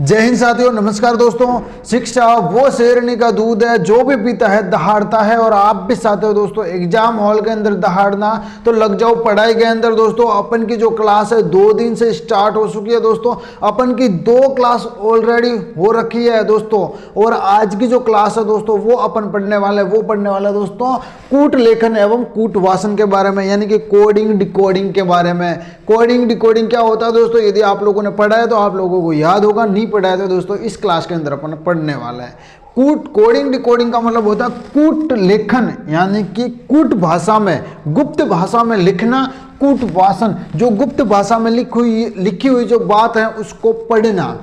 जय हिंद साथियों, नमस्कार दोस्तों। शिक्षा वो शेरनी का दूध है जो भी पीता है दहाड़ता है। और आप भी चाहते हो दोस्तों एग्जाम हॉल के अंदर दहाड़ना, तो लग जाओ पढ़ाई के अंदर। दोस्तों अपन की जो क्लास है 2 दिन से स्टार्ट हो चुकी है दोस्तों। अपन की 2 क्लास ऑलरेडी हो रखी है दोस्तों। और आज की जो क्लास है दोस्तों वो अपन पढ़ने वाले दोस्तों कूट लेखन एवं कूट वासन के बारे में, यानी कि कोडिंग डिकोडिंग के बारे में। कोडिंग डिकोडिंग क्या होता है दोस्तों, यदि आप लोगों ने पढ़ा है तो आप लोगों को याद होगा, नहीं पढ़ा है तो दोस्तों इस क्लास के अंदर अपन पढ़ने वाला है। कोडिंग डिकोडिंग का मतलब होता है कूट लेखन, यानी कि कूट भाषा में, गुप्त भाषा में लिखना। कूट वासन, जो गुप्त भाषा में लिखी हुई जो बात है उसको पढ़ना।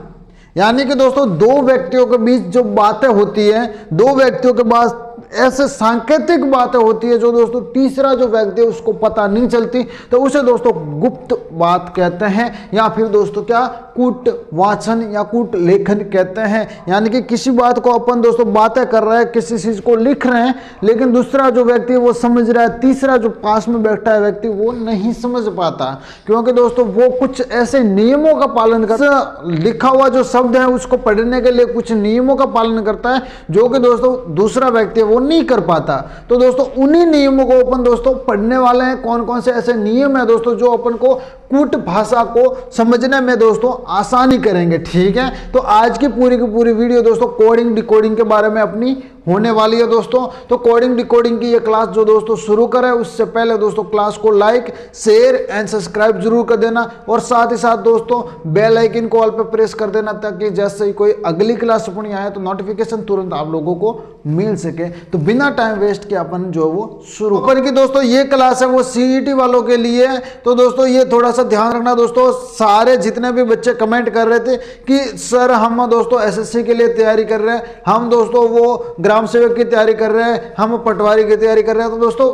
यानी कि दोस्तों 2 व्यक्तियों के बीच जो बातें होती है, 2 व्यक्तियों के पास ऐसे सांकेतिक बातें होती है जो दोस्तों तीसरा जो व्यक्ति है उसको पता नहीं चलती, तो उसे दोस्तों गुप्त बात कहते हैं, या फिर दोस्तों क्या कूट वाचन या कूट लेखन कहते हैं। यानी कि किसी बात को अपन दोस्तों बातें कर रहे हैं, किसी चीज को लिख रहे हैं, लेकिन दूसरा जो व्यक्ति है वो समझ रहा है, तीसरा जो पास में बैठा है व्यक्ति वो नहीं समझ पाता, क्योंकि दोस्तों वो कुछ ऐसे नियमों का पालन करता, लिखा हुआ जो शब्द है उसको पढ़ने के लिए कुछ नियमों का पालन करता है जो कि दोस्तों दूसरा व्यक्ति है वो नहीं कर पाता। तो दोस्तों उन्हीं नियमों को अपन दोस्तों पढ़ने वाले हैं। कौन कौन से ऐसे नियम है दोस्तों जो अपन को कूट भाषा को समझने में दोस्तों आसानी करेंगे, ठीक है। तो आज की पूरी वीडियो दोस्तों कोडिंग डिकोडिंग के बारे में अपनी होने वाली है दोस्तों। तो कोडिंग डिकोडिंग की ये क्लास जो दोस्तों शुरू करें उससे पहले दोस्तों क्लास को लाइक शेयर एंड सब्सक्राइब जरूर कर देना, और साथ ही साथ दोस्तों बेल आइकन को ऑल पे प्रेस कर देना, ताकि जैसे ही कोई अगली क्लास अपनी आए तो नोटिफिकेशन तुरंत आप लोगों को मिल सके। तो बिना टाइम वेस्ट के अपन जो वो शुरू अपन की दोस्तों ये क्लास है वो सीईटी वालों के लिए है। तो दोस्तों ये थोड़ा सा ध्यान रखना दोस्तों, सारे जितने भी बच्चे कमेंट कर रहे थे कि सर हम दोस्तों एसएससी के लिए तैयारी कर रहे हैं, हम दोस्तों वो ग्राम सेवक की तैयारी कर रहे हैं, हम पटवारी की तैयारी कर रहे हैं, तो दोस्तों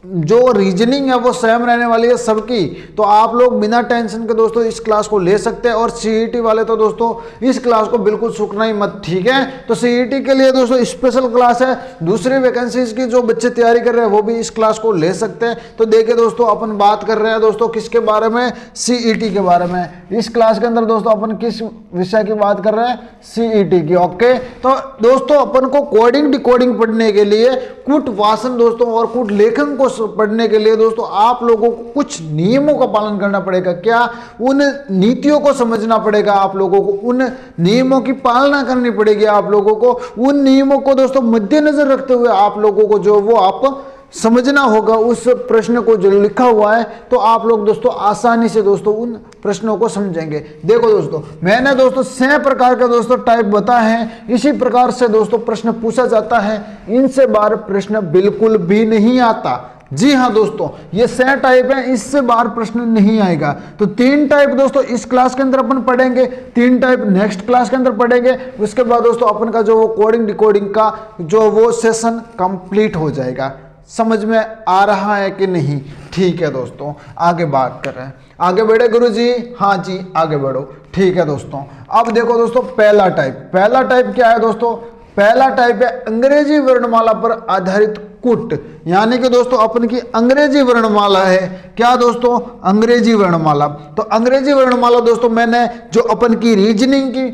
जो रीजनिंग है वो सेम रहने वाली है सबकी। तो आप लोग बिना टेंशन के दोस्तों इस क्लास को ले सकते हैं। और सीईटी वाले तो दोस्तों इस क्लास को बिल्कुल छूटना ही मत, ठीक है। तो सीईटी के लिए दोस्तों स्पेशल क्लास है, दूसरी वैकेंसीज की जो बच्चे तैयारी कर रहे हैं वो भी इस क्लास को ले सकते हैं। तो देखिए दोस्तों अपन बात कर रहे हैं दोस्तों किसके बारे में, सीईटी के बारे में। इस क्लास के अंदर दोस्तों अपन किस विषय की बात कर रहे हैं, सीईटी की, ओके। तो दोस्तों अपन को कोडिंग डिकोडिंग पढ़ने के लिए, कूट वासन दोस्तों और कूट लेखन को पढ़ने के लिए दोस्तों आप लोगों को कुछ नियमों का पालन करना पड़ेगा। क्या, उन नीतियों को समझना पड़ेगा आप लोगों को, उन नियमों की पालना करनी पड़ेगी आप लोगों को। उन नियमों को दोस्तों मद्देनजर रखते हुए आप लोगों को जो वो आप समझना होगा उस प्रश्न को जो लिखा हुआ है, तो आप लोग दोस्तों आसानी से दोस्तों उन प्रश्नों को समझेंगे। देखो दोस्तों मैंने दोस्तों 6 प्रकार के दोस्तों टाइप बताए हैं, इसी प्रकार से दोस्तों प्रश्न पूछा जाता है। इनसे बाहर प्रश्न बिल्कुल भी नहीं आता। जी हाँ दोस्तों, ये 6 टाइप है, इससे बाहर प्रश्न नहीं आएगा। तो 3 टाइप दोस्तों इस क्लास के अंदर अपन पढ़ेंगे, 3 टाइप नेक्स्ट क्लास के अंदर पढ़ेंगे। उसके बाद दोस्तों अपन का जो वो कोडिंग डिकोडिंग का जो वो सेशन कंप्लीट हो जाएगा। समझ में आ रहा है कि नहीं? ठीक है दोस्तों, आगे बात कर रहे हैं। आगे बढ़े गुरुजी? हाँ जी आगे बढ़ो, ठीक है दोस्तों। अब देखो दोस्तों पहला टाइप क्या है दोस्तों? पहला टाइप है अंग्रेजी वर्णमाला पर आधारित कूट। यानी कि दोस्तों अपन की अंग्रेजी वर्णमाला है। क्या दोस्तों? अंग्रेजी वर्णमाला। तो अंग्रेजी वर्णमाला दोस्तों मैंने जो अपन की रीजनिंग की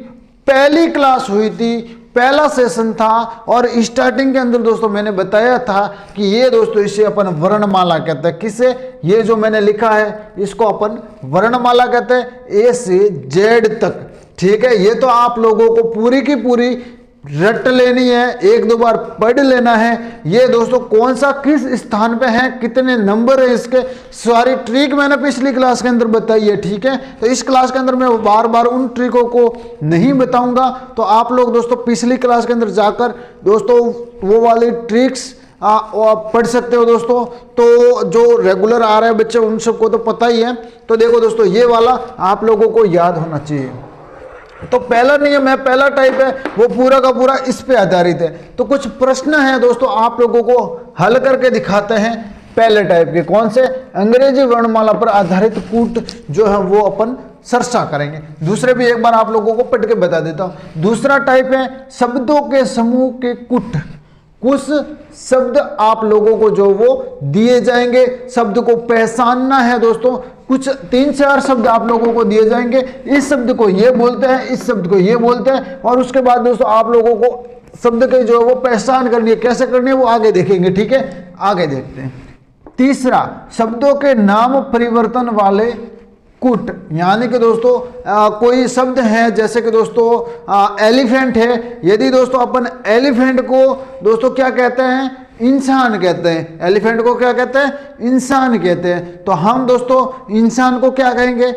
पहली क्लास हुई थी, पहला सेशन था, और स्टार्टिंग के अंदर दोस्तों मैंने बताया था कि ये दोस्तों इसे अपन वर्णमाला कहते हैं। किसे? ये जो मैंने लिखा है इसको अपन वर्णमाला कहते हैं, ए से जेड तक, ठीक है। ये तो आप लोगों को पूरी की पूरी रट लेनी है, 1-2 बार पढ़ लेना है। ये दोस्तों कौन सा किस स्थान पे है, कितने नंबर है इसके, सारी ट्रिक मैंने पिछली क्लास के अंदर बताई है, ठीक है। तो इस क्लास के अंदर मैं बार बार उन ट्रिकों को नहीं बताऊंगा। तो आप लोग दोस्तों पिछली क्लास के अंदर जाकर दोस्तों वो वाली ट्रिक्स पढ़ सकते हो दोस्तों। तो जो रेगुलर आ रहे हैं बच्चे उन सबको तो पता ही है। तो देखो दोस्तों ये वाला आप लोगों को याद होना चाहिए। तो पहला नियम है, पहला टाइप है वो पूरा का पूरा इस पे आधारित है। तो कुछ प्रश्न है दोस्तों आप लोगों को हल करके दिखाते हैं पहले टाइप के। कौन से? अंग्रेजी वर्णमाला पर आधारित कूट जो है वो अपन चर्चा करेंगे। दूसरे भी एक बार आप लोगों को पढ़ के बता देता हूं। दूसरा टाइप है शब्दों के समूह के कूट। कुछ शब्द आप लोगों को जो वो दिए जाएंगे, शब्द को पहचानना है दोस्तों। कुछ 3-4 शब्द आप लोगों को दिए जाएंगे, इस शब्द को ये बोलते हैं, इस शब्द को ये बोलते हैं, और उसके बाद दोस्तों आप लोगों को शब्द के जो है वो पहचान करनी है। कैसे करनी है वो आगे देखेंगे, ठीक है, आगे देखते हैं। तीसरा, शब्दों के नाम परिवर्तन वाले कुट, यानी कि दोस्तों कोई शब्द है, जैसे कि दोस्तों एलिफेंट है, यदि दोस्तों अपन एलिफेंट को दोस्तों क्या कहते हैं, इंसान कहते हैं, एलिफेंट को क्या कहते हैं, इंसान कहते हैं, तो हम दोस्तों इंसान को क्या कहेंगे,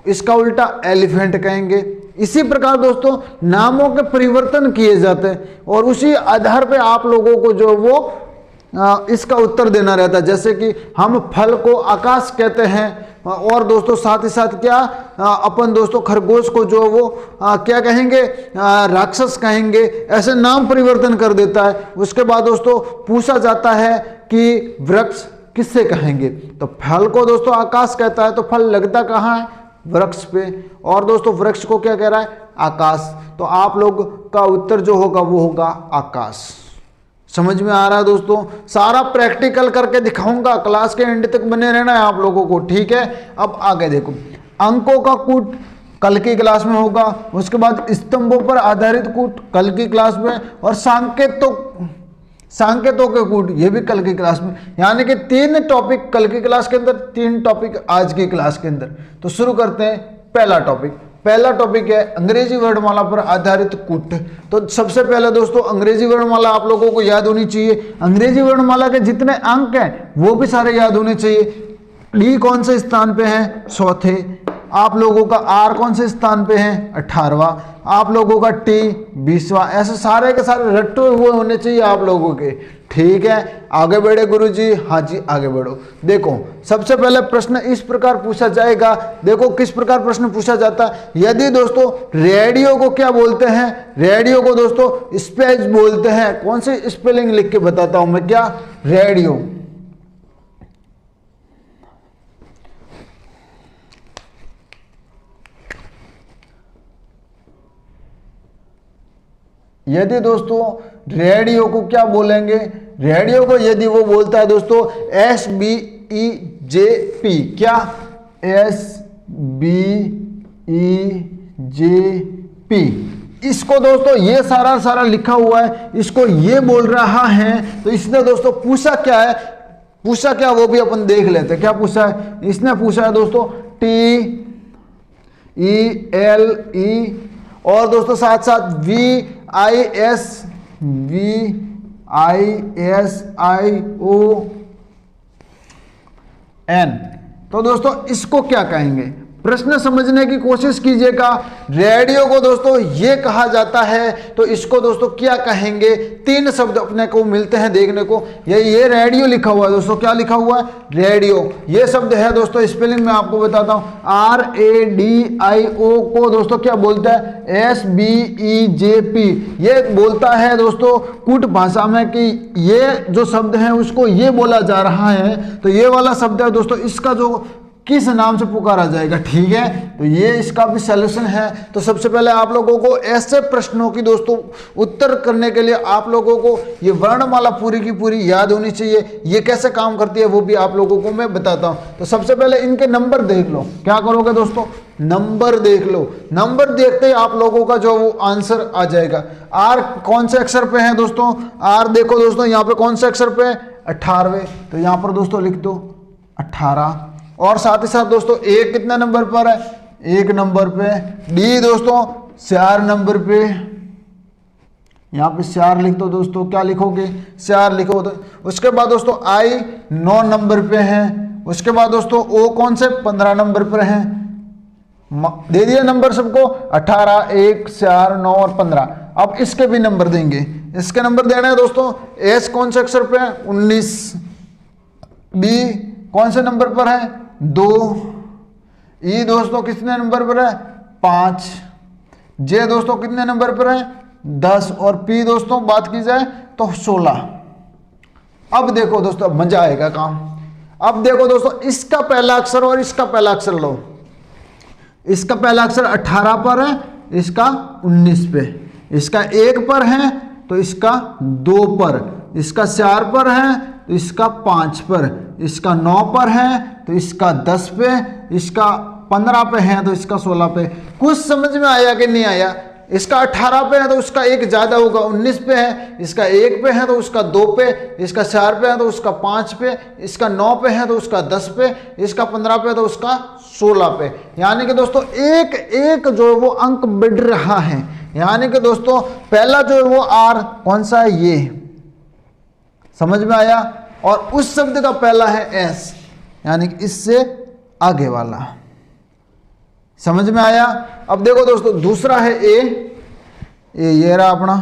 इसका उल्टा एलिफेंट कहेंगे। इसी प्रकार दोस्तों नामों के परिवर्तन किए जाते हैं और उसी आधार पे आप लोगों को जो वो इसका उत्तर देना रहता है। जैसे कि हम फल को आकाश कहते हैं, और दोस्तों साथ ही साथ क्या अपन दोस्तों खरगोश को जो वो क्या कहेंगे, राक्षस कहेंगे, ऐसे नाम परिवर्तन कर देता है। उसके बाद दोस्तों पूछा जाता है कि वृक्ष किससे कहेंगे, तो फल को दोस्तों आकाश कहता है, तो फल लगता कहाँ है, वृक्ष पे, और दोस्तों वृक्ष को क्या कह रहा है, आकाश। तो आप लोग का उत्तर जो होगा वो होगा आकाश। समझ में आ रहा है दोस्तों, सारा प्रैक्टिकल करके दिखाऊंगा, क्लास के एंड तक बने रहना है आप लोगों को, ठीक है। अब आगे देखो, अंकों का कूट कल की क्लास में होगा, उसके बाद स्तंभों पर आधारित कूट कल की क्लास में, और सांकेतों के कूट ये भी कल की क्लास में। यानी कि 3 टॉपिक कल की क्लास के अंदर, 3 टॉपिक आज की क्लास के अंदर। तो शुरू करते हैं। पहला टॉपिक है अंग्रेजी वर्णमाला पर आधारित कूट। तो सबसे पहले दोस्तों अंग्रेजी वर्णमाला आप लोगों को याद होनी चाहिए। अंग्रेजी वर्णमाला के जितने अंक हैं वो भी सारे याद होने चाहिए। डी कौन से स्थान पे है, चौथे। आप लोगों का आर कौन से स्थान पे है, 18वां। आप लोगों का टी 20वां। ऐसे सारे के सारे रट्टे हुए होने चाहिए आप लोगों के, ठीक है। आगे बढ़े गुरुजी, हाँ जी आगे बढ़ो। देखो सबसे पहले प्रश्न इस प्रकार पूछा जाएगा, देखो किस प्रकार प्रश्न पूछा जाता है। यदि दोस्तों रेडियो को क्या बोलते हैं, रेडियो को दोस्तों स्पेस बोलते हैं। कौन सी स्पेलिंग लिख के बताता हूं मैं, क्या, रेडियो। यदि दोस्तों रेडियो को क्या बोलेंगे, रेडियो को यदि वो बोलता है दोस्तों SBEJP, क्या, SBEJP। इसको दोस्तों ये सारा लिखा हुआ है, इसको ये बोल रहा है। तो इसने दोस्तों पूछा क्या है, पूछा क्या वो भी अपन देख लेते हैं। क्या पूछा है, इसने पूछा है दोस्तों TELE और दोस्तों साथ साथ VISION। तो दोस्तों इसको क्या कहेंगे, प्रश्न समझने की कोशिश कीजिएगा। रेडियो को दोस्तों ये कहा जाता है, तो इसको दोस्तों क्या कहेंगे। 3 शब्द अपने को मिलते हैं देखने को। ये रेडियो लिखा हुआ है दोस्तों, क्या लिखा हुआ है, रेडियो। ये शब्द है दोस्तों, स्पेलिंग में आपको बताता हूं, RADIO को दोस्तों क्या बोलता है, SBEJP। ये बोलता है दोस्तों कूट भाषा में कि ये जो शब्द है उसको ये बोला जा रहा है। तो ये वाला शब्द है दोस्तों, इसका जो किस नाम से पुकारा जाएगा, ठीक है। तो ये इसका भी सलूशन है। तो सबसे पहले आप लोगों को ऐसे प्रश्नों की दोस्तों उत्तर करने के लिए आप लोगों को ये वर्णमाला पूरी की पूरी याद होनी चाहिए। ये कैसे काम करती है वो भी आप लोगों को मैं बताता हूं। तो सबसे पहले इनके नंबर देख लो। क्या करोगे दोस्तों, नंबर देख लो। नंबर देखते ही आप लोगों का जो वो आंसर आ जाएगा। आर कौन से अक्षर पे है दोस्तों, आर देखो दोस्तों यहाँ पे कौन से अक्षर पे है, 18वें। तो यहाँ पर दोस्तों लिख दो 18। और साथ ही साथ दोस्तों एक कितने नंबर पर है, 1 नंबर पे। डी दोस्तों 4 नंबर पे, यहाँ पे 4 लिख दो दोस्तों। क्या लिखोगे, 4 लिखो। तो उसके बाद दोस्तों आई 9 नंबर पे है। उसके बाद दोस्तों ओ कौन से 15 नंबर पर है। दे दिए नंबर सबको, 18, 1, 4, 9 और 15। अब इसके भी नंबर देंगे, इसके नंबर देने हैं दोस्तों। एस कौन से अक्षर पे है, 19। बी कौन से नंबर पर है, 2। ई दोस्तों कितने नंबर पर है, 5। जे दोस्तों कितने नंबर पर है, 10। और पी दोस्तों बात की जाए तो 16। अब देखो दोस्तों मजा आएगा काम। अब देखो दोस्तों इसका पहला अक्षर और इसका पहला अक्षर लो। इसका पहला अक्षर 18 पर है, इसका 19 पे। इसका 1 पर है तो इसका 2 पर। इसका 4 पर है तो इसका 5 पर, इसका 9 पर है तो इसका 10 पे, इसका 15 पे है तो इसका 16 पे। कुछ समझ में आया कि नहीं आया? इसका 18 पे है तो उसका 1 ज़्यादा होगा, 19 पे है, इसका 1 पे है तो उसका 2 पे, इसका 4 पे है तो उसका 5 पे, इसका 9 पे है तो उसका 10 पे, इसका 15 पे है तो उसका 16 पे। यानी कि दोस्तों एक एक जो वो अंक बढ़ रहा है। यानी कि दोस्तों पहला जो है वो आर कौन सा है, ये समझ में आया, और उस शब्द का पहला है एस, यानी कि इससे आगे वाला, समझ में आया। अब देखो दोस्तों दूसरा है ए, ये रहा अपना,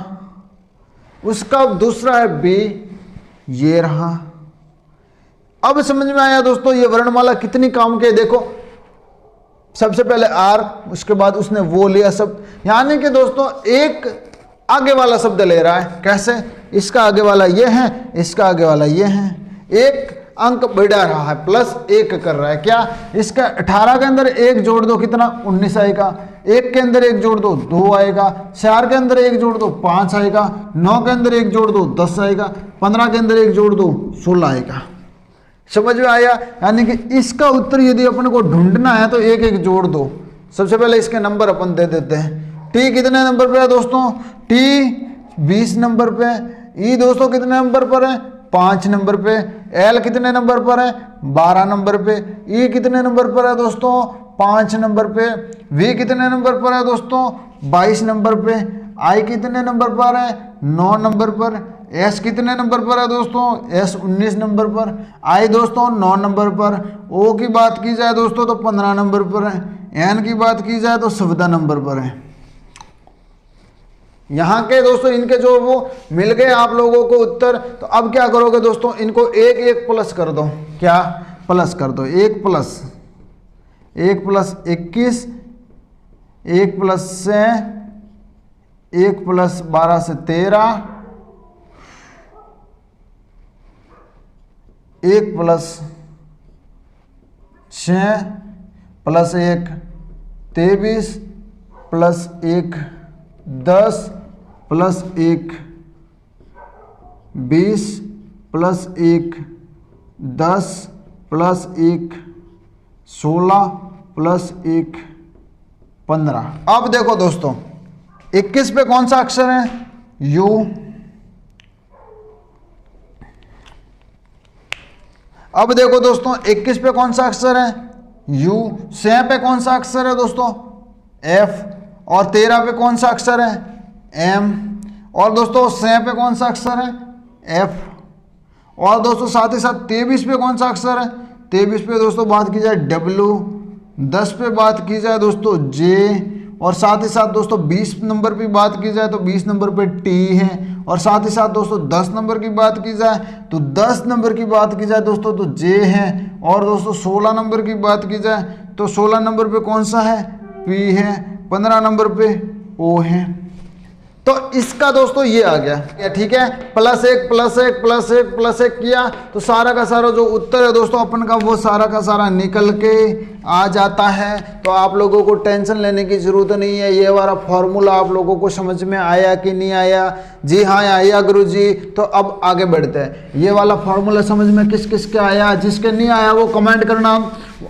उसका दूसरा है बी, ये रहा। अब समझ में आया दोस्तों ये वर्णमाला कितनी काम के। देखो सबसे पहले आर, उसके बाद उसने वो लिया शब्द, यानी कि दोस्तों एक आगे वाला शब्द ले रहा है। कैसे? इसका आगे वाला ये है, इसका आगे वाला ये है, एक अंक बढ़ा रहा है, प्लस 1 कर रहा है। क्या? इसका 18 के अंदर 1 जोड़ दो कितना? 19 आएगा। 1 के अंदर 1 जोड़ दो 2 आएगा। 4 के अंदर 1 जोड़ दो 5 आएगा। 9 के अंदर 1 जोड़ दो 10 आएगा। 15 के अंदर 1 जोड़ दो 16 आएगा। समझ में आया? यानी कि इसका उत्तर यदि अपन को ढूंढना है तो 1 1 जोड़ दो। सबसे पहले इसके नंबर अपन दे देते हैं। टी कितने नंबर पे है दोस्तों? टी 20 नंबर पे। ई दोस्तों कितने नंबर पर है? 5 नंबर पे। एल कितने नंबर पर है? 12 नंबर पे। ई कितने नंबर पर है दोस्तों? 5 नंबर पे। वी कितने नंबर पर है दोस्तों? 22 नंबर पे। आई कितने नंबर पर है? 9 नंबर पर। एस कितने नंबर पर है दोस्तों? एस 19 नंबर पर। आई दोस्तों 9 नंबर पर। ओ की बात की जाए दोस्तों तो 15 नंबर पर है। एन की बात की जाए तो 14 नंबर पर है। यहाँ के दोस्तों इनके जो वो मिल गए आप लोगों को उत्तर। तो अब क्या करोगे दोस्तों? इनको 1 1 प्लस कर दो। क्या प्लस कर दो? 1 प्लस 21, 1 प्लस से 1 प्लस 12 से 13, 1 plus 6 plus 1 23 plus 1 10 plus 1 20 plus 1 10 plus 1 16 plus 1 15। अब देखो दोस्तों 21 पे कौन सा अक्षर है? यू। अब देखो दोस्तों 21 पे कौन सा अक्षर है? यू। 6 पे कौन सा अक्षर है दोस्तों? एफ। और 13 पे कौन सा अक्षर है? एम। और दोस्तों 6 पे कौन सा अक्षर है? एफ। और दोस्तों साथ ही साथ 23 पे कौन सा अक्षर है? 23 पे दोस्तों बात की जाए डब्ल्यू। 10 पे बात की जाए दोस्तों जे। और साथ ही साथ दोस्तों 20 नंबर की बात की जाए तो 20 नंबर पे टी है। और साथ ही साथ दोस्तों 10 नंबर की बात की जाए तो 10 नंबर की बात की जाए दोस्तों तो जे है। और दोस्तों 16 नंबर की बात की जाए तो 16 नंबर पे कौन सा है? पी है। 15 नंबर पे ओ है। तो इसका दोस्तों ये आ गया, ठीक है। +1 +1 +1 +1 किया तो सारा का सारा जो उत्तर है दोस्तों अपन का वो सारा का सारा निकल के आ जाता है। तो आप लोगों को टेंशन लेने की ज़रूरत नहीं है। ये वाला फॉर्मूला आप लोगों को समझ में आया कि नहीं आया? जी हाँ आया गुरुजी। तो अब आगे बढ़ते हैं। ये वाला फॉर्मूला समझ में किस किस के आया? जिसके नहीं आया वो कमेंट करना,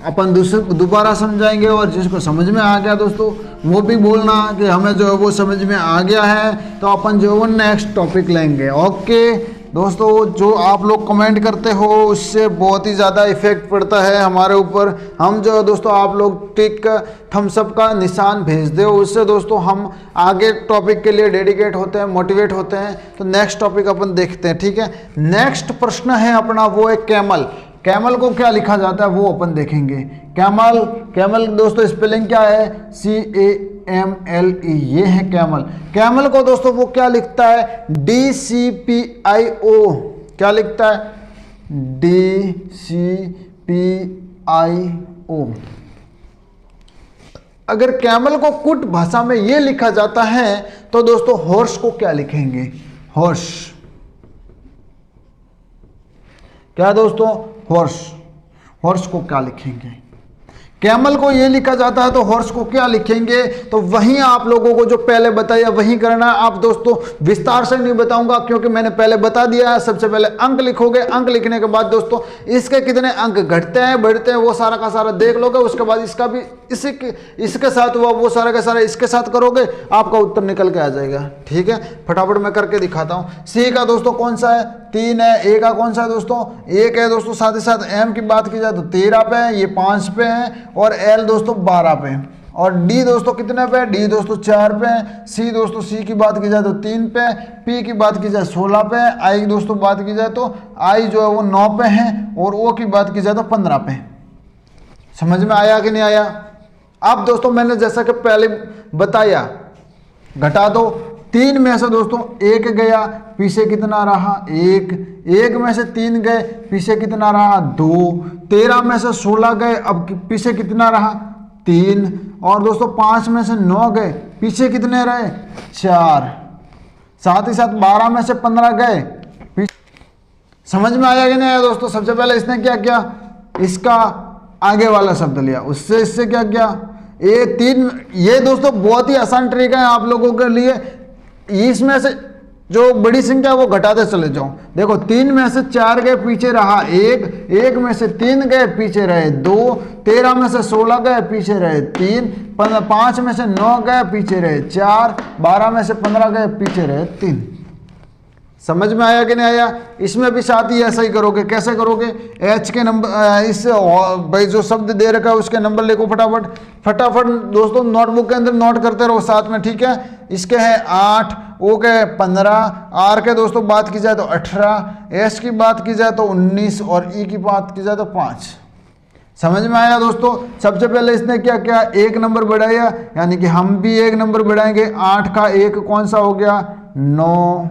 अपन दोबारा समझाएंगे। और जिसको समझ में आ गया दोस्तों वो भी बोलना कि हमें जो है वो समझ में आ गया है। तो अपन जो है वो नेक्स्ट टॉपिक लेंगे। ओके दोस्तों, जो आप लोग कमेंट करते हो उससे बहुत ही ज़्यादा इफेक्ट पड़ता है हमारे ऊपर। हम जो है दोस्तों आप लोग टिक थम्सअप का निशान भेज दो, उससे दोस्तों हम आगे टॉपिक के लिए डेडिकेट होते हैं, मोटिवेट होते हैं। तो नेक्स्ट टॉपिक अपन देखते हैं, ठीक है। नेक्स्ट प्रश्न है अपना वो है कैमल। कैमल को क्या लिखा जाता है वो अपन देखेंगे। कैमल, कैमल दोस्तों स्पेलिंग क्या है? CAMLE, ये है कैमल। कैमल को दोस्तों वो क्या लिखता है? DCPIO। क्या लिखता है? DCPIO। अगर कैमल को कुट भाषा में ये लिखा जाता है तो दोस्तों हॉर्स को क्या लिखेंगे? हॉर्स। क्या दोस्तों? हॉर्स। हॉर्स को क्या लिखेंगे? कैमल को ये लिखा जाता है तो हॉर्स को क्या लिखेंगे, तो वहीं आप लोगों को जो पहले बताया वहीं करना है। आप दोस्तों विस्तार से नहीं बताऊंगा क्योंकि मैंने पहले बता दिया है। सबसे पहले अंक लिखोगे, अंक लिखने के बाद दोस्तों इसके कितने अंक घटते हैं बढ़ते हैं वो सारा का सारा देख लोगे। उसके बाद इसका भी इसके साथ हुआ वो सारा का सारा इसके साथ करोगे, आपका उत्तर निकल के आ जाएगा। ठीक है, फटाफट मैं करके दिखाता हूँ। सी का दोस्तों कौन सा है, 3 है। ए का कौन सा है दोस्तों, 1 है दोस्तों। साथ ही साथ एम की बात की जाए तो 13 पे है, ये 5 पे है, और एल दोस्तों 12 पे है, और डी दोस्तों कितने पे है, डी दोस्तों 4 पे है। सी दोस्तों सी की बात की जाए तो 3 पे है। पी की बात की जाए 16 पे है। आई दोस्तों बात की जाए तो आई जो है वो 9 पे है, और ओ की बात की जाए तो 15 पे है। समझ में आया कि नहीं आया। अब दोस्तों मैंने जैसा कि पहले बताया, घटा दो। 3 में से दोस्तों 1 गया, पीछे कितना रहा 1। 1 में से 3 गए, पीछे कितना रहा 2। 13 में से 16 गए, अब पीछे कितना रहा 3। और दोस्तों 5 में से 9 गए, पीछे कितने रहे 4। साथ ही साथ 12 में से 15 गए। समझ में आया कि नहीं आया दोस्तों। सबसे पहले इसने क्या किया, इसका आगे वाला शब्द लिया, उससे इससे क्या किया, ये 3। ये दोस्तों बहुत ही आसान तरीका है आप लोगों के लिए। इसमें से जो बड़ी संख्या वो घटाते चले जाओ। देखो 3 में से 4 गए, पीछे रहा 1। 1 में से 3 गए, पीछे रहे 2। 13 में से 16 गए, पीछे रहे 3। 5 में से 9 गए, पीछे रहे 4। 12 में से 15 गए, पीछे रहे 3। समझ में आया कि नहीं आया। इसमें भी साथ ही ऐसा ही करोगे। कैसे करोगे, एच के नंबर, इस भाई जो शब्द दे रखा है उसके नंबर लिखो फटाफट फटाफट दोस्तों, नोटबुक के अंदर नोट करते रहो साथ में। ठीक है, इसके हैं 8, ओ के 15, आर के दोस्तों बात की जाए तो 18, एस की बात की जाए तो 19, और ई की बात की जाए तो 5। समझ में आया दोस्तों। सबसे पहले इसने क्या किया, 1 नंबर बढ़ाया, यानी कि हम भी 1 नंबर बढ़ाएंगे। 8 का 1 कौन सा हो गया 9।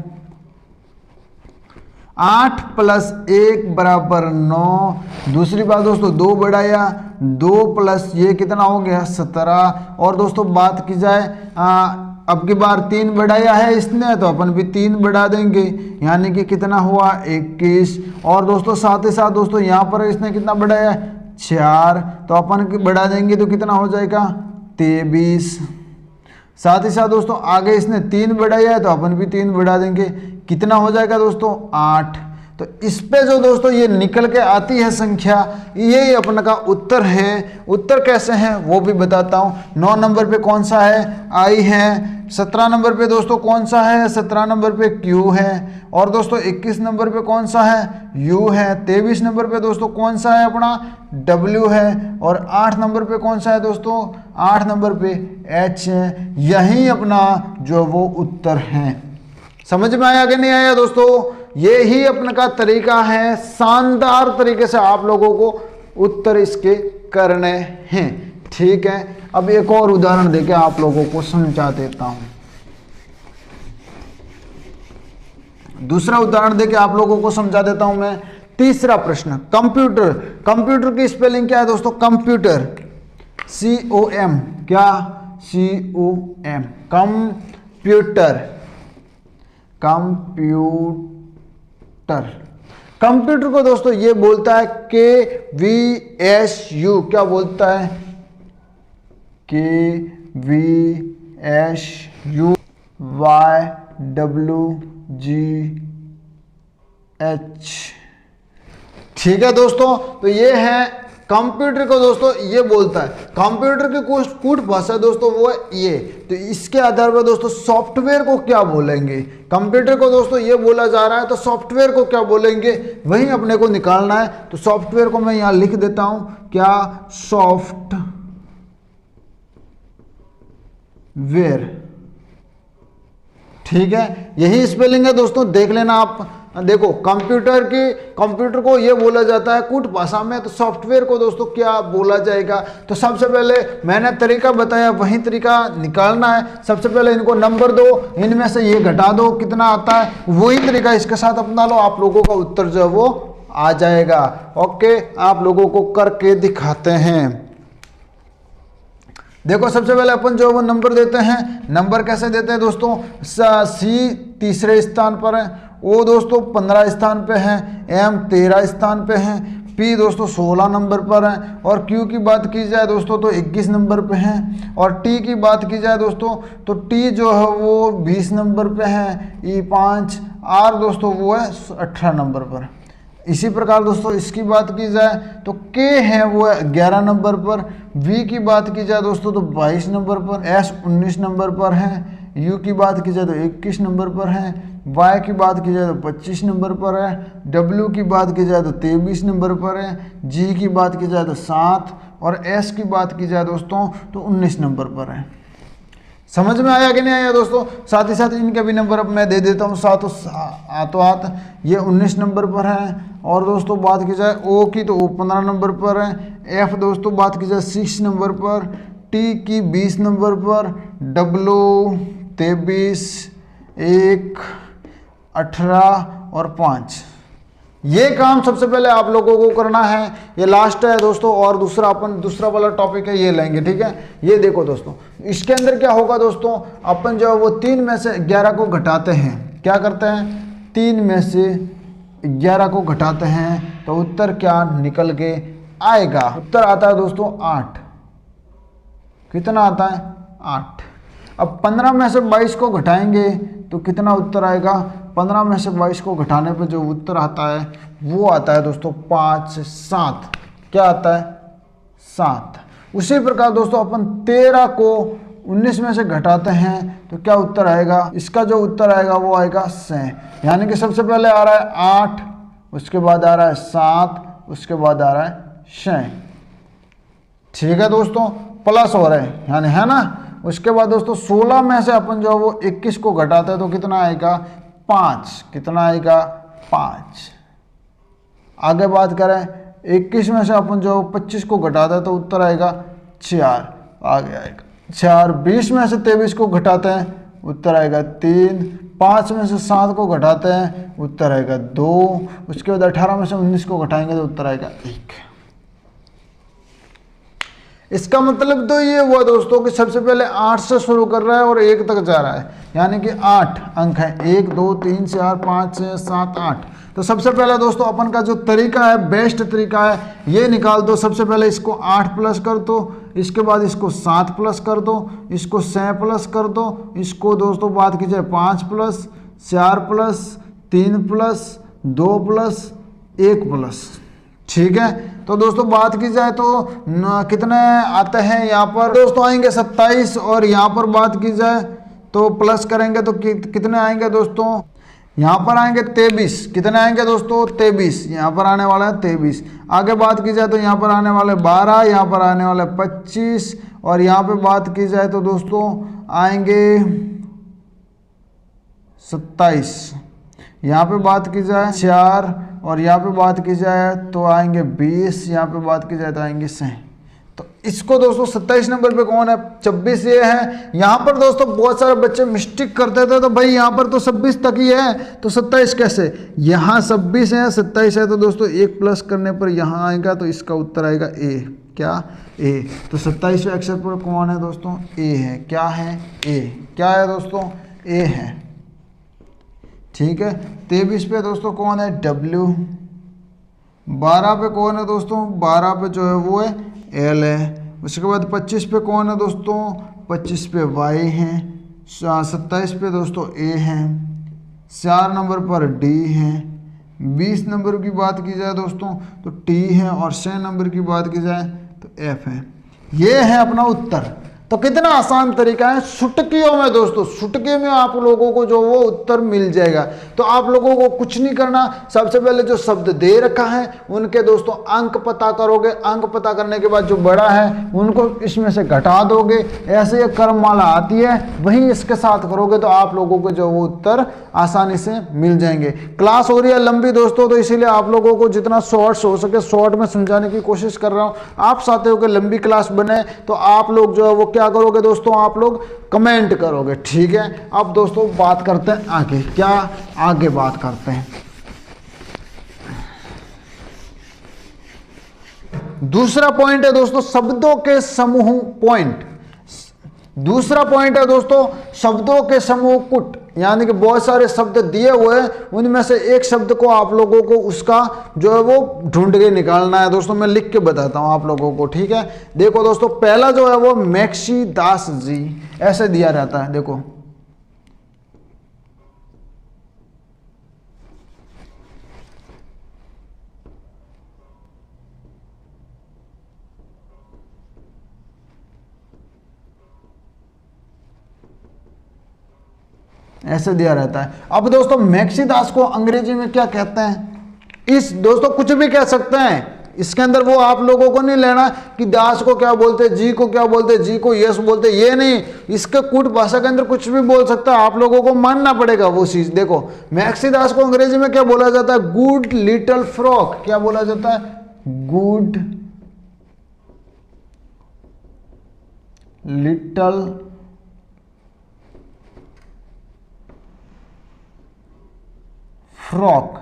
8 प्लस 1 बराबर 9। दूसरी बात दोस्तों 2 बढ़ाया, 2 प्लस ये कितना हो गया 17। और दोस्तों बात की जाए अब की बार 3 बढ़ाया है इसने, तो अपन भी 3 बढ़ा देंगे, यानी कि कितना हुआ 21। और दोस्तों साथ ही साथ दोस्तों यहाँ पर इसने कितना बढ़ाया 4, तो अपन बढ़ा देंगे तो कितना हो जाएगा 23। साथ ही साथ दोस्तों आगे इसने 3 बढ़ाया है, तो अपन भी 3 बढ़ा देंगे, कितना हो जाएगा दोस्तों 8। तो इस पे जो दोस्तों ये निकल के आती है संख्या, ये अपना का उत्तर है। उत्तर कैसे है वो भी बताता हूँ। 9 नंबर पे कौन सा है, आई है। 17 नंबर पे दोस्तों कौन सा है, 17 नंबर पे क्यू है। और दोस्तों 21 नंबर पे कौन सा है, यू है। 23 नंबर पे दोस्तों कौन सा है अपना, डब्ल्यू है। और 8 नंबर पे कौन सा है दोस्तों, 8 नंबर पे एच है। यही अपना जो वो उत्तर है। समझ में आया कि नहीं आया दोस्तों। ये ही अपने का तरीका है, शानदार तरीके से आप लोगों को उत्तर इसके करने हैं। ठीक है, अब एक और उदाहरण देके आप लोगों को समझा देता हूं। दूसरा उदाहरण देके आप लोगों को समझा देता हूं मैं। तीसरा प्रश्न, कंप्यूटर। कंप्यूटर की स्पेलिंग क्या है दोस्तों, कंप्यूटर COM, क्या COM, कंप्यूटर। कंप्यूटर को दोस्तों ये बोलता है KVSU, क्या बोलता है KVSU YWGH। ठीक है दोस्तों, तो ये है कंप्यूटर को दोस्तों ये बोलता है। कंप्यूटर की कुछ कूट भाषा दोस्तों वो है ये। तो इसके आधार पर दोस्तों सॉफ्टवेयर को क्या बोलेंगे, कंप्यूटर को दोस्तों ये बोला जा रहा है, तो सॉफ्टवेयर को क्या बोलेंगे वही अपने को निकालना है। तो सॉफ्टवेयर को मैं यहां लिख देता हूं, क्या सॉफ्टवेयर। ठीक है, यही स्पेलिंग है दोस्तों, देख लेना आप। देखो कंप्यूटर को ये बोला जाता है कूट भाषा में, तो सॉफ्टवेयर को दोस्तों क्या बोला जाएगा। तो सबसे पहले मैंने तरीका बताया, वही तरीका निकालना है। सबसे पहले इनको नंबर दो, इनमें से ये घटा दो, कितना आता है वही तरीका इसके साथ अपना लो, आप लोगों का उत्तर जो है वो आ जाएगा। ओके, आप लोगों को करके दिखाते हैं। देखो सबसे पहले अपन जो वो नंबर देते हैं, नंबर कैसे देते हैं दोस्तों, सी तीसरे स्थान पर है, ओ दोस्तों 15 स्थान पे है, एम 13 स्थान पे है, P दोस्तों 16 नंबर पर है, और Q की बात की जाए दोस्तों तो 21 नंबर पे है, और T की बात की जाए दोस्तों तो T जो है वो 20 नंबर पे है, E5, R दोस्तों वो है 18 नंबर पर। इसी प्रकार दोस्तों इसकी बात की जाए तो K है वो है 11 नंबर पर, V की बात की जाए दोस्तों तो 22 नंबर पर, S 19 नंबर पर है, U की बात की जाए तो 21 नंबर पर है, Y की बात की जाए तो 25 नंबर पर है, W की बात की जाए तो 23 नंबर पर है, G की बात की जाए तो 7, और S की बात की जाए दोस्तों तो 19 नंबर पर है। समझ में आया कि नहीं आया दोस्तों? साथ ही साथ इनके भी नंबर अब मैं दे देता हूँ हाथों हाथ। ये 19 नंबर पर है, और दोस्तों बात की जाए O की तो O 15 नंबर पर है, F दोस्तों बात की जाए 6 नंबर पर, T की 20 नंबर पर, W 23, 1, 18 और 5। ये काम सबसे पहले आप लोगों को करना है, ये लास्ट है दोस्तों, और दूसरा वाला टॉपिक है ये लेंगे, ठीक है। ये देखो दोस्तों, इसके अंदर क्या होगा दोस्तों, अपन जो है वो 3 में से 11 को घटाते हैं। क्या करते हैं? 3 में से 11 को घटाते हैं, तो उत्तर क्या निकल के आएगा? उत्तर आता है दोस्तों 8। कितना आता है? 8। अब 15 में से 22 को घटाएंगे तो कितना उत्तर आएगा? 15 में से 22 को घटाने पे जो उत्तर आता है वो आता है दोस्तों 5, 7। क्या आता है? 7। उसी प्रकार दोस्तों अपन 13 को 19 में से घटाते हैं तो क्या उत्तर आएगा? इसका जो उत्तर आएगा वो आएगा 6। यानी कि सबसे पहले आ रहा है 8, उसके बाद आ रहा है 7, उसके बाद आ रहा है 6। ठीक है दोस्तों, प्लस हो रहे हैं यानी, है ना। उसके बाद दोस्तों 16 में से अपन जो वो 21 को घटाते हैं तो कितना आएगा? 5। कितना आएगा? 5। आगे बात करें 21 में से अपन जो 25 को घटाते हैं तो उत्तर आएगा 4। आगे आएगा 4। 20 में से 23 को घटाते हैं उत्तर आएगा 3। 5 में से 7 को घटाते हैं उत्तर आएगा 2। उसके बाद 18 में से 19 को घटाएंगे तो उत्तर आएगा 1। इसका मतलब तो ये हुआ दोस्तों कि सबसे पहले 8 से शुरू कर रहा है और 1 तक जा रहा है, यानी कि 8 अंक है। 1, 2, 3, 4, 5, 6, 7, 8। तो सबसे पहला दोस्तों अपन का जो तरीका है, बेस्ट तरीका है, ये निकाल दो। सबसे पहले इसको 8 प्लस कर दो, इसके बाद इसको 7 प्लस कर दो, इसको 6 प्लस कर दो, इसको दोस्तों बात की जाए 5 plus, 4 plus, 3 plus, 2 plus, 1 plus. ठीक है, तो दोस्तों बात की जाए तो कितने आते हैं यहाँ पर दोस्तों? आएंगे 27, और यहाँ पर बात की जाए तो प्लस करेंगे तो कितने आएंगे दोस्तों? यहाँ पर आएंगे 23। कितने आएंगे दोस्तों? 23। यहाँ पर आने वाला है 23। आगे बात की जाए तो यहाँ पर आने वाले 12, यहाँ पर आने वाले 25, और यहाँ पे बात की जाए तो दोस्तों आएंगे 27। यहाँ पे बात की जाए 4, और यहाँ पे बात की जाए तो आएंगे 20, यहाँ पे बात की जाए तो आएंगे 6। तो इसको दोस्तों 27 नंबर पे कौन है? 26 ये है। यहाँ पर दोस्तों बहुत सारे बच्चे मिस्टेक करते थे, तो भाई यहाँ पर तो 26 तक ही है तो 27 कैसे? यहाँ 26 है, 27 है, तो दोस्तों 1 प्लस करने पर यहाँ आएगा तो इसका उत्तर आएगा A। क्या? A। तो 27वें अक्षर पर कौन है दोस्तों? A है। क्या है? A। क्या है दोस्तों? A है। ठीक है, 23 पे दोस्तों कौन है? W। 12 पे कौन है दोस्तों? 12 पे जो है वो है L है। उसके बाद 25 पे कौन है दोस्तों? 25 पे Y है। 27 पे दोस्तों A है। 4 नंबर पर D है। 20 नंबर की बात की जाए दोस्तों तो T है, और 6 नंबर की बात की जाए तो F है। ये है अपना उत्तर। तो कितना आसान तरीका है, सुटकियों में दोस्तों, सुटके में आप लोगों को जो वो उत्तर मिल जाएगा। तो आप लोगों को कुछ नहीं करना, सबसे पहले जो शब्द दे रखा है उनके दोस्तों अंक पता करोगे। अंक पता करने के बाद जो बड़ा है उनको इसमें से घटा दोगे। ऐसे ये क्रममाला आती है, वही इसके साथ करोगे तो आप लोगों को जो वो उत्तर आसानी से मिल जाएंगे। क्लास हो रही है लंबी दोस्तों, तो इसीलिए आप लोगों को जितना शॉर्ट्स हो सके शॉर्ट में समझाने की कोशिश कर रहा हूँ। आप चाहते हो कि लंबी क्लास बने तो आप लोग जो है वो क्या करोगे दोस्तों? आप लोग कमेंट करोगे। ठीक है, अब दोस्तों बात करते हैं आगे। क्या आगे बात करते हैं? दूसरा पॉइंट है दोस्तों शब्दों के समूह। पॉइंट दूसरा पॉइंट है दोस्तों शब्दों के समूह कुट, यानी कि बहुत सारे शब्द दिए हुए हैं, उनमें से एक शब्द को आप लोगों को उसका जो है वो ढूंढ के निकालना है। दोस्तों मैं लिख के बताता हूं आप लोगों को, ठीक है। देखो दोस्तों पहला जो है वो मैक्सी दास जी ऐसे दिया रहता है, देखो ऐसे दिया रहता है। अब दोस्तों मैक्सी दास को अंग्रेजी में क्या कहते हैं, इस दोस्तों कुछ भी कह सकते हैं, इसके अंदर वो आप लोगों को नहीं लेना कि दास को क्या बोलते, जी को क्या बोलते, जी को यस बोलते, ये नहीं, इसके कुट भाषा के अंदर कुछ भी बोल सकता है, आप लोगों को मानना पड़ेगा वो चीज। देखो मैक्सी दास को अंग्रेजी में क्या बोला जाता है, गुड लिटिल फ्रॉक, क्या बोला जाता है, good little frock,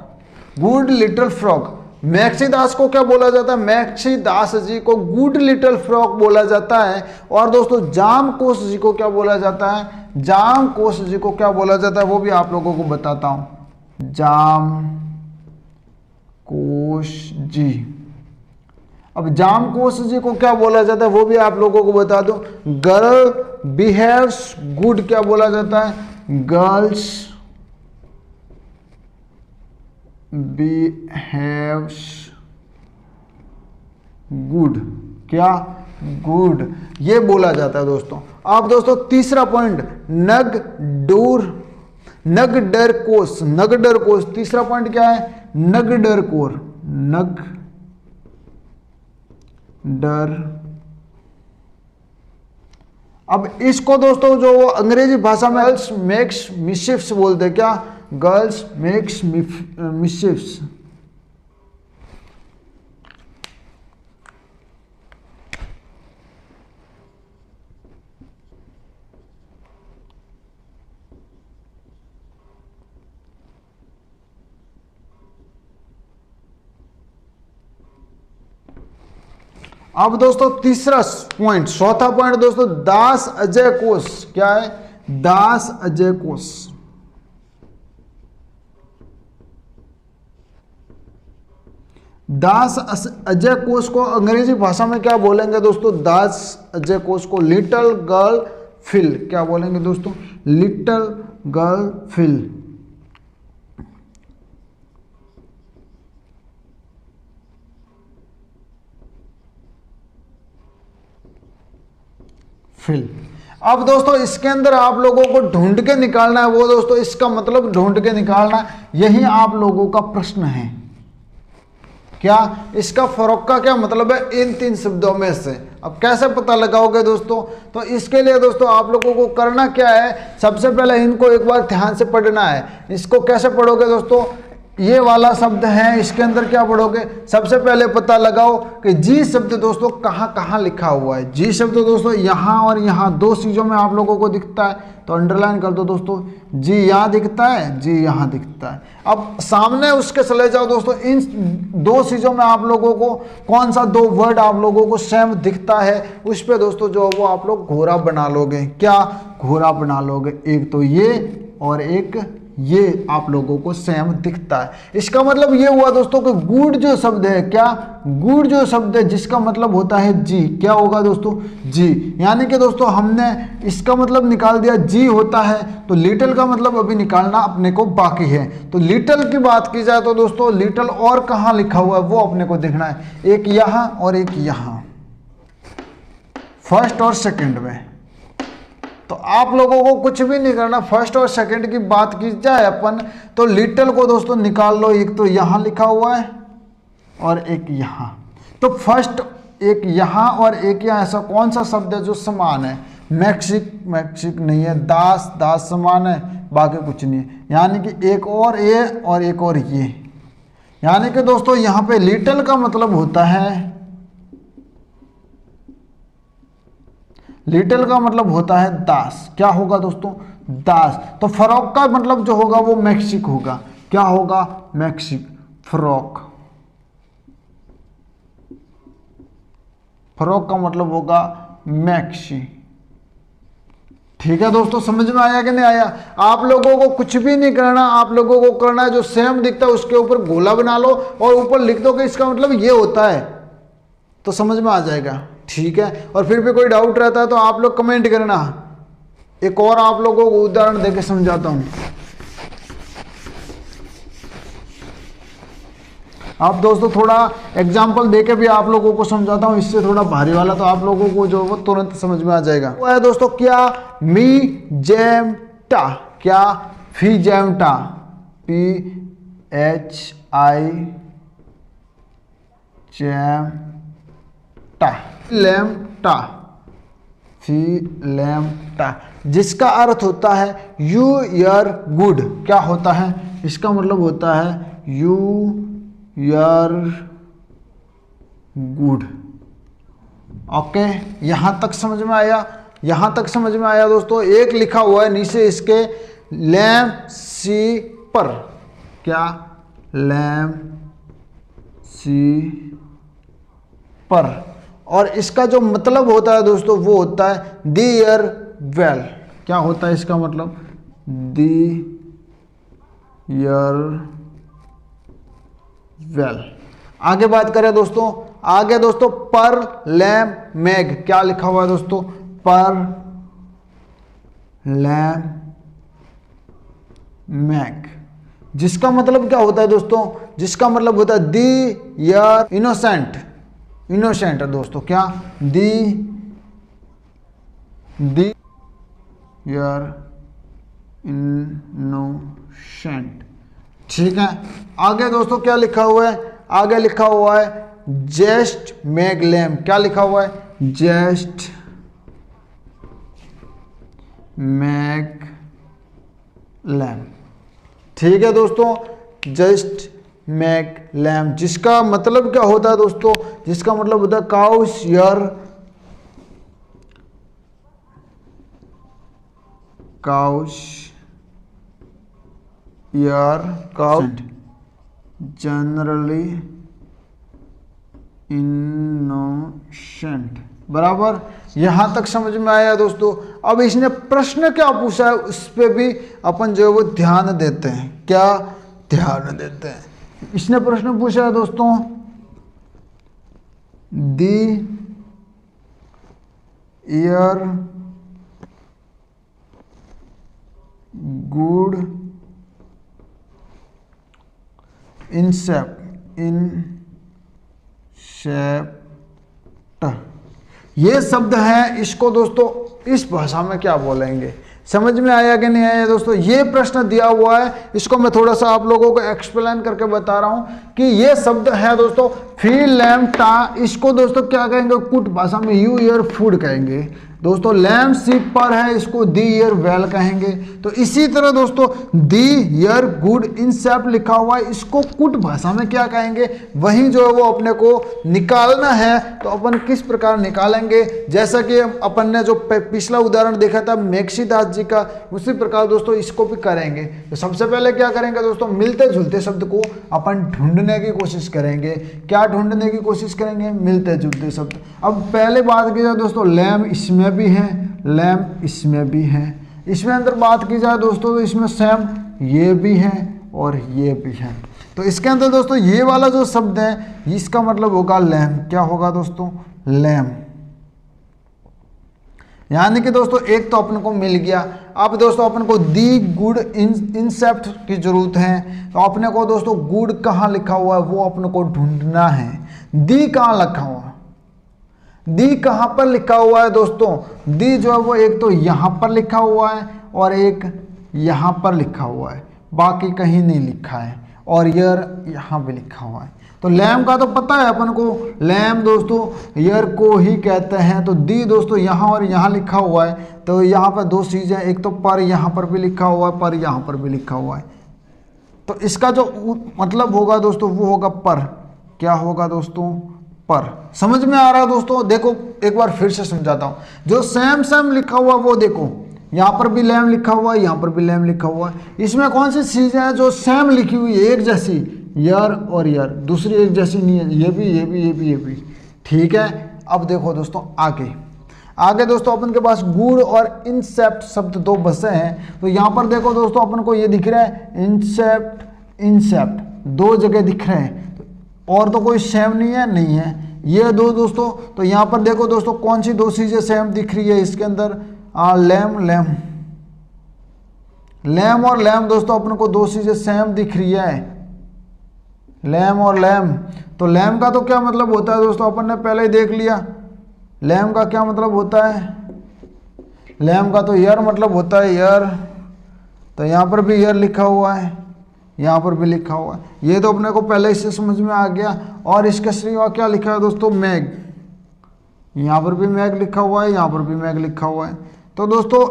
good little frock. Maxi dress को क्या बोला जाता है, मैक्सी दास जी को गुड लिटिल फ्रॉक बोला जाता है। और दोस्तों जाम कोश जी को क्या बोला जाता है, जाम कोश जी को क्या बोला जाता है वो भी आप लोगों को बताता हूं। जाम कोश जी, अब जाम कोश जी को क्या बोला जाता है वो भी आप लोगों को बता दो। गर्ल बिहेव्स गुड क्या बोला जाता है, गर्ल्स बिहेव्स गुड, क्या गुड, ये बोला जाता है दोस्तों। अब दोस्तों तीसरा पॉइंट नग डूर नग डर कोस, नग डर कोस, तीसरा पॉइंट क्या है, नग डर कोर, नग डर। अब इसको दोस्तों जो वो अंग्रेजी भाषा में गर्ल्स मेक्स मिशिफ्स बोलते हैं, क्या, गर्ल्स मेक्स मिशिफ्स। अब दोस्तों तीसरा पॉइंट, चौथा पॉइंट दोस्तों दास अजय कोश, क्या है, दास अजय कोश। दास अजय कोश को अंग्रेजी भाषा में क्या बोलेंगे दोस्तों, दास अजय कोश को लिटिल गर्ल फिल, क्या बोलेंगे दोस्तों, लिटिल गर्ल फिल। फिल। अब दोस्तों इसके अंदर आप लोगों को ढूंढ के निकालना है वो दोस्तों, इसका मतलब ढूंढ के निकालना, यही आप लोगों का प्रश्न है। क्या इसका फर्क का क्या मतलब है इन तीन शब्दों में से, अब कैसे पता लगाओगे दोस्तों, तो इसके लिए दोस्तों आप लोगों को करना क्या है, सबसे पहले इनको एक बार ध्यान से पढ़ना है। इसको कैसे पढ़ोगे दोस्तों, ये वाला शब्द है, इसके अंदर क्या पढ़ोगे, सबसे पहले पता लगाओ कि जी शब्द दोस्तों कहाँ कहाँ लिखा हुआ है। जी शब्द दोस्तों यहाँ और यहाँ दो चीज़ों में आप लोगों को दिखता है, तो अंडरलाइन कर दो दोस्तों, जी यहाँ दिखता है, जी यहाँ दिखता है। अब सामने उसके चले जाओ दोस्तों, इन दो चीज़ों में आप लोगों को कौन सा दो वर्ड आप लोगों को सेम दिखता है, उस पर दोस्तों जो वो आप लोग घोड़ा बना लोगे, क्या घोड़ा बना लोगे, एक तो ये और एक ये आप लोगों को सेम दिखता है। इसका मतलब ये हुआ दोस्तों कि गुड जो शब्द है, क्या गुड जो शब्द है जिसका मतलब होता है जी, क्या होगा दोस्तों, जी। यानी कि दोस्तों हमने इसका मतलब निकाल दिया, जी होता है, तो लिटिल का मतलब अभी निकालना अपने को बाकी है। तो लिटिल की बात की जाए तो दोस्तों लिटिल और कहाँ लिखा हुआ है वो अपने को देखना है, एक यहाँ और एक यहाँ, फर्स्ट और सेकेंड में। तो आप लोगों को कुछ भी नहीं करना, फर्स्ट और सेकंड की बात की जाए अपन तो लिटिल को दोस्तों निकाल लो, एक तो यहाँ लिखा हुआ है और एक यहाँ, तो फर्स्ट एक यहाँ और एक यहाँ, ऐसा कौन सा शब्द है जो समान है, मैक्सिक, मैक्सिक नहीं है, दास, दास समान है, बाकी कुछ नहीं है, यानी कि एक और ये और एक और ये, यानी कि दोस्तों यहाँ पे लिटिल का मतलब होता है, लिटिल का मतलब होता है दास, क्या होगा दोस्तों, दास। तो फ्रॉक का मतलब जो होगा वो मैक्सिक होगा, क्या होगा, मैक्सिक, फ्रॉक, फ्रॉक का मतलब होगा मैक्सी, ठीक है दोस्तों, समझ में आया कि नहीं आया? आप लोगों को कुछ भी नहीं करना, आप लोगों को करना है जो सेम दिखता है उसके ऊपर गोला बना लो और ऊपर लिख दो कि इसका मतलब ये होता है, तो समझ में आ जाएगा। ठीक है, और फिर भी कोई डाउट रहता है तो आप लोग कमेंट करना। एक और आप लोगों को उदाहरण देके समझाता हूं। आप दोस्तों थोड़ा एग्जाम्पल देके भी आप लोगों को समझाता हूं, इससे थोड़ा भारी वाला तो आप लोगों को जो वो तुरंत समझ में आ जाएगा। वो है दोस्तों क्या मी जैम टा, क्या फी जैम टा, PHI जैम टा, लैम टा, फी लैम टा, जिसका अर्थ होता है यू यर गुड। क्या होता है इसका मतलब? होता है यू यर गुड। ओके, यहां तक समझ में आया? यहां तक समझ में आया दोस्तों? एक लिखा हुआ है नीचे इसके लैम सी पर, क्या लैम सी पर, और इसका जो मतलब होता है दोस्तों वो होता है दी यर वेल। क्या होता है इसका मतलब? दी यर वेल। आगे बात करें दोस्तों, आगे दोस्तों पर लैम मैग, क्या लिखा हुआ है दोस्तों? पर लैम मैग, जिसका मतलब क्या होता है दोस्तों? जिसका मतलब होता है दी यर इनोसेंट। इनोसेंट है दोस्तों, क्या दी यर इनोसेंट। ठीक है, आगे दोस्तों क्या लिखा हुआ है? आगे लिखा हुआ है जस्ट मैग लैम। क्या लिखा हुआ है? जस्ट मैग लैम। ठीक है दोस्तों, जस्ट मैग लैम, जिसका मतलब क्या होता है दोस्तों? जिसका मतलब होता है काउस यर, काउस यर काउट जनरली इनोसेंट। बराबर, यहां तक समझ में आया दोस्तों? अब इसने प्रश्न क्या पूछा है उस पे भी अपन जो है वो ध्यान देते हैं। क्या ध्यान देते हैं? इसने प्रश्न पूछा है दोस्तों दी ईयर गुड इंसेप्ट, ये शब्द है, इसको दोस्तों इस भाषा में क्या बोलेंगे? समझ में आया कि नहीं आया दोस्तों? ये प्रश्न दिया हुआ है, इसको मैं थोड़ा सा आप लोगों को एक्सप्लेन करके बता रहा हूं कि ये शब्द है दोस्तों फी लैम टा, इसको दोस्तों क्या कहेंगे? कुट भाषा में यू ईयर फूड कहेंगे दोस्तों। लैम सी पर है, इसको दी ईयर वेल कहेंगे। तो इसी तरह दोस्तों दी ईयर गुड इंसेप्ट लिखा हुआ है, इसको कुट भाषा में क्या कहेंगे? वही जो है वो अपने को निकालना है, तो अपन किस प्रकार निकालेंगे? जैसा कि अपन ने जो पिछला उदाहरण देखा था मेक्सीदास जी का, उसी प्रकार दोस्तों इसको भी करेंगे। तो सबसे पहले क्या करेंगे दोस्तों? मिलते जुलते शब्द को अपन ढूंढने की कोशिश करेंगे। क्या ढूंढने की कोशिश करेंगे? मिलते जुलते शब्द। अब पहले बात की जाए दोस्तों, लैम इसमें भी है, लैम इसमें भी है। इसमें अंदर बात की जाए दोस्तों तो इसमें सेम ये भी है और ये भी है। तो इसके अंदर दोस्तों ये वाला जो शब्द है इसका मतलब होगा लैम। क्या होगा दोस्तों? लैम। यानी कि दोस्तों एक तो अपन को मिल गया। अब दोस्तों अपन को दी गुड इंसेप्ट की जरूरत है, तो अपने को दोस्तों गुड कहाँ लिखा हुआ है वो अपने को ढूंढना है। दी कहाँ लिखा हुआ? दी कहाँ पर लिखा हुआ है दोस्तों? दी जो है वो एक तो यहाँ पर लिखा हुआ है और एक यहाँ पर लिखा हुआ है, बाकी कहीं नहीं लिखा है, और यर यहाँ पे लिखा हुआ है। तो लैम का तो पता है अपन को, लैम दोस्तों यर को ही कहते हैं। तो दी दोस्तों यहाँ और यहाँ लिखा हुआ है, तो यहाँ पर दो चीज़ें, एक तो पर यहाँ पर भी लिखा हुआ है, पर यहाँ पर भी लिखा हुआ है। तो इसका जो मतलब होगा दोस्तों वो होगा पर। क्या होगा दोस्तों? पर। समझ में आ रहा है दोस्तों? देखो एक बार फिर से समझाता हूँ। जो सेम सेम लिखा हुआ वो देखो, यहाँ पर भी लैम लिखा हुआ है, यहाँ पर भी लैम लिखा हुआ है। इसमें कौन सी चीज़ें हैं जो सेम लिखी हुई है, एक जैसी? यर और यर, दूसरी एक जैसी नहीं है। ये भी, ये भी, ये भी, ये भी। ठीक है, अब देखो दोस्तों आगे। आगे दोस्तों अपन के पास गुड और इंसेप्ट शब्द दो बसे हैं। तो यहाँ पर देखो दोस्तों अपन को ये दिख रहा है इंसेप्ट इंसेप्ट, दो जगह दिख रहे हैं, और तो कोई सेम नहीं है, नहीं है ये दो दोस्तों। तो यहाँ पर देखो दोस्तों कौन सी दो चीजें सेम दिख रही है इसके अंदर, लैम लैम, लैम और लैम दोस्तों अपन को दो चीजें सेम दिख रही है, लैम और लैम। तो लैम का तो क्या मतलब होता है दोस्तों, अपन ने पहले ही देख लिया। लैम का क्या मतलब होता है, लैम का तो ईयर मतलब होता है ईयर। तो यहाँ पर भी ईयर लिखा हुआ है, यहाँ पर भी लिखा हुआ है, ये तो अपने को पहले इससे समझ में आ गया। और इसके सिवा क्या लिखा है दोस्तों, मैग, यहाँ पर भी मैग लिखा हुआ है, यहाँ पर भी मैग लिखा हुआ है। तो दोस्तों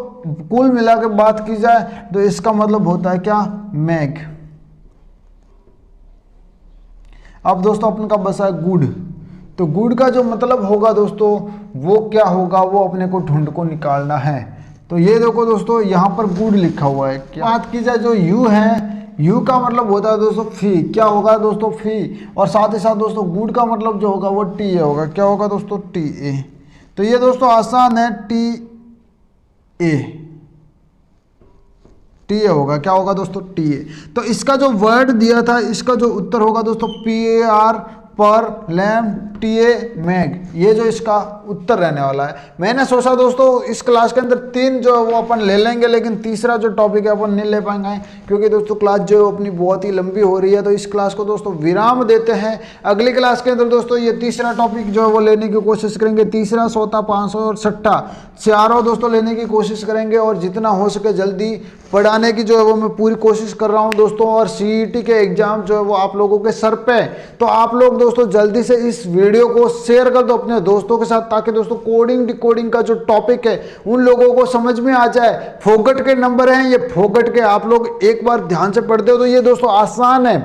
कुल मिला के बात की जाए तो इसका मतलब होता है क्या, मैग। अब दोस्तों अपन का बसा है गुड। तो गुड का जो मतलब होगा दोस्तों वो क्या होगा, वो अपने को ढूंढ को निकालना है। तो ये देखो दोस्तों यहाँ पर गुड लिखा हुआ है। क्या बात की जाए, जो यू है, यू का मतलब होता है दोस्तों फी, क्या होगा दोस्तों फी। और साथ ही साथ दोस्तों गुड का मतलब जो होगा वो टी ए होगा, क्या होगा दोस्तों टी ए। तो ये दोस्तों आसान है, टी ए, टी ए होगा, क्या होगा दोस्तों टी ए। तो इसका जो वर्ड दिया था इसका जो उत्तर होगा दोस्तों पी ए आर, पर, लैम, टी ए, मैग, ये जो इसका उत्तर रहने वाला है। मैंने सोचा दोस्तों इस क्लास के अंदर तीन जो है वो अपन ले लेंगे, लेकिन तीसरा जो टॉपिक है अपन नहीं ले पाएंगे, क्योंकि दोस्तों क्लास जो है अपनी बहुत ही लंबी हो रही है। तो इस क्लास को दोस्तों विराम देते हैं। अगली क्लास के अंदर दोस्तों ये तीसरा टॉपिक जो है वो लेने की कोशिश करेंगे, तीसरा, चौथा, 500 और 6ठा, चारों दोस्तों लेने की कोशिश करेंगे। और जितना हो सके जल्दी पढ़ाने की जो है वो मैं पूरी कोशिश कर रहा हूँ दोस्तों। और सीईटी के एग्जाम जो है वो आप लोगों के सर पे, तो आप लोग दोस्तों जल्दी से इस वीडियो को शेयर कर दो अपने दोस्तों के साथ, ताकि दोस्तों कोडिंग डिकोडिंग का जो टॉपिक है उन लोगों को समझ में आ जाए। फोगट के नंबर हैं ये, फोगट के, आप लोग एक बार ध्यान से पढ़ते हो तो ये दोस्तों आसान है,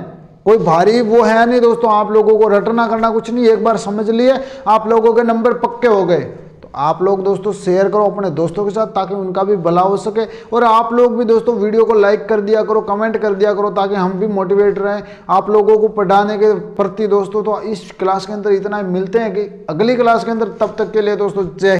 कोई भारी वो है नहीं दोस्तों। आप लोगों को रटना करना कुछ नहीं, एक बार समझ लिए आप लोगों के नंबर पक्के हो गए। तो आप लोग दोस्तों शेयर करो अपने दोस्तों के साथ, ताकि उनका भी भला हो सके। और आप लोग भी दोस्तों वीडियो को लाइक कर दिया करो, कमेंट कर दिया करो, ताकि हम भी मोटिवेट रहें आप लोगों को पढ़ाने के प्रति दोस्तों। तो इस क्लास के अंदर इतना मिलते हैं कि अगली क्लास के अंदर, तब तक के लिए दोस्तों जय।